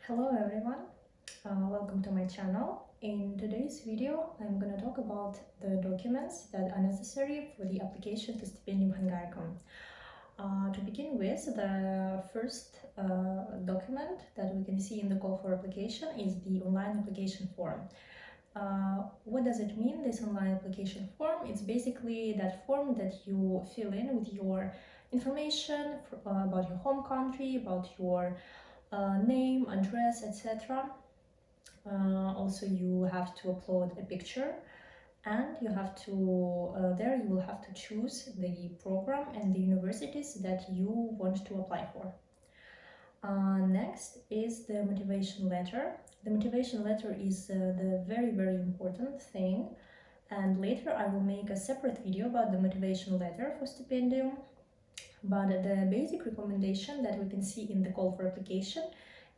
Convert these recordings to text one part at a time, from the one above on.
Hello everyone, welcome to my channel. In today's video, I'm going to talk about the documents that are necessary for the application to Stipendium Hungaricum. To begin with, the first document that we can see in the call for application is the online application form. What does it mean, this online application form? It's basically that form that you fill in with your information about your home country, about your name, address, etc. Also, you have to upload a picture, and you have to there you will have to choose the program and the universities that you want to apply for. Next is the motivation letter. The motivation letter is the very important thing, and later I will make a separate video about the motivation letter for Stipendium. But the basic recommendation that we can see in the call for application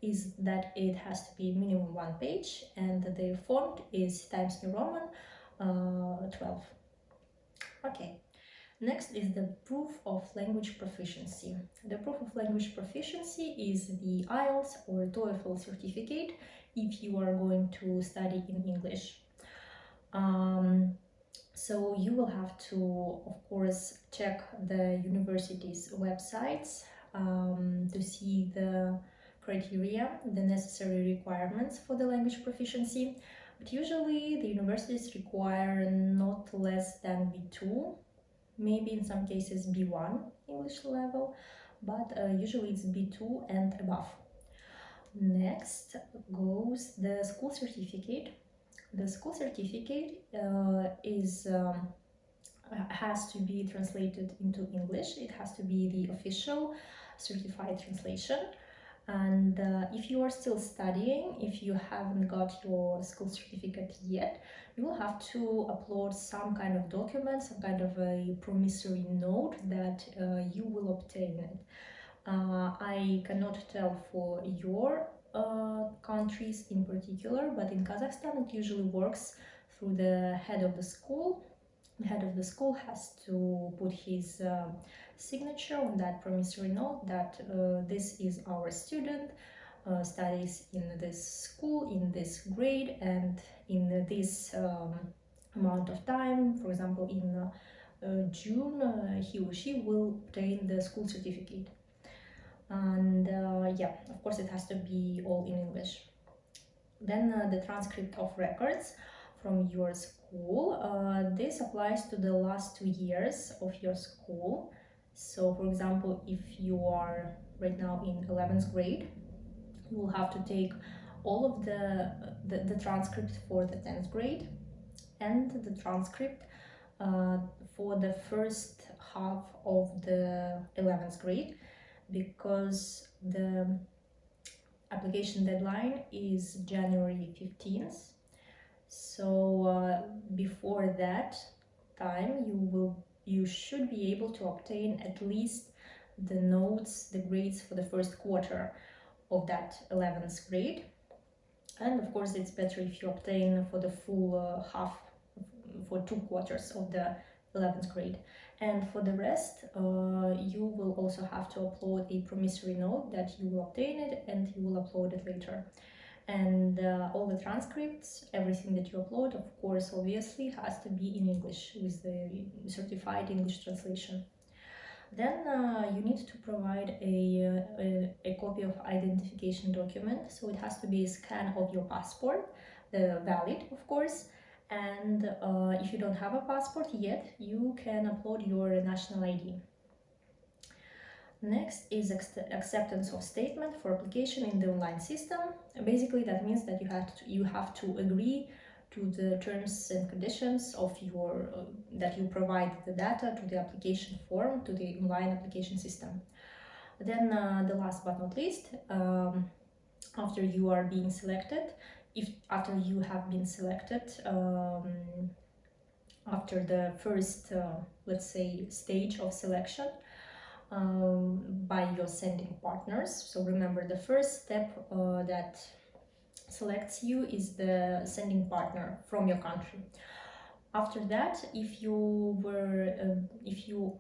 is that it has to be minimum 1 page, and the font is Times New Roman 12. Okay, next is the proof of language proficiency. The proof of language proficiency is the IELTS or TOEFL certificate if you are going to study in English. So you will have to, of course, check the university's websites to see the criteria, the necessary requirements for the language proficiency. But usually the universities require not less than B2, maybe in some cases B1 English level, but usually it's B2 and above. Next goes the school certificate. The school certificate has to be translated into English. It has to be the official certified translation. And if you are still studying, if you haven't got your school certificate yet, you will have to upload some kind of document, some kind of a promissory note that you will obtain it. I cannot tell for your countries in particular, but in Kazakhstan it usually works through the head of the school. The head of the school has to put his signature on that promissory note that this is our student, studies in this school, in this grade, and in this amount of time. For example, in June, he or she will obtain the school certificate. And yeah, of course it has to be all in English. Then the transcript of records from your school. This applies to the last 2 years of your school. So for example, if you are right now in 11th grade, you will have to take all of the transcript for the 10th grade and the transcript for the first half of the 11th grade, because the application deadline is January 15th. So before that time you should be able to obtain at least the notes, the grades for the first quarter of that 11th grade. And of course it's better if you obtain for the full half, for 2 quarters of the 11th grade. And for the rest, you will also have to upload a promissory note that you will obtain it and you will upload it later. And all the transcripts, everything that you upload, of course, obviously has to be in English with the certified English translation. Then you need to provide a copy of identification document. So it has to be a scan of your passport, valid, of course. And if you don't have a passport yet, you can upload your national ID. Next is acceptance of statement for application in the online system. Basically, that means that you have to agree to the terms and conditions of your that you provide the data to the application form, to the online application system. Then the last but not least, after you are being selected, after you have been selected, after the first let's say stage of selection by your sending partners. So remember, the first step that selects you is the sending partner from your country. After that, if you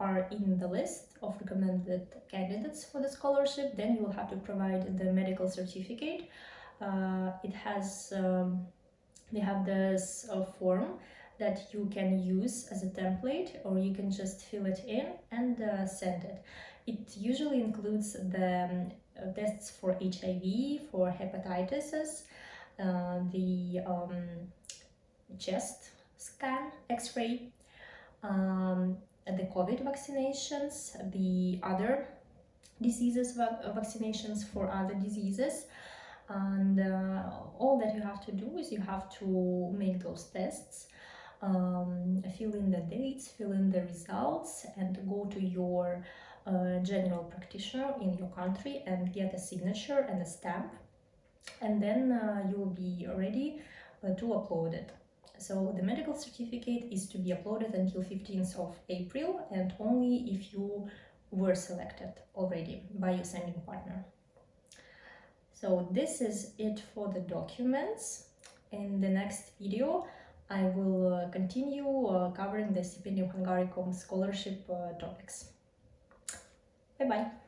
are in the list of recommended candidates for the scholarship, then you will have to provide the medical certificate. It has they have this form that you can use as a template, or you can just fill it in and send it. It usually includes the tests for HIV, for hepatitis, the chest scan, X-ray, the COVID vaccinations, the other diseases, vaccinations for other diseases. And all that you have to do is you have to make those tests, fill in the dates, fill in the results, and go to your general practitioner in your country and get a signature and a stamp, and then you will be ready to upload it. So the medical certificate is to be uploaded until 15th of April, and only if you were selected already by your sending partner. So this is it for the documents. In the next video, I will continue covering the Stipendium Hungaricum scholarship topics. Bye-bye.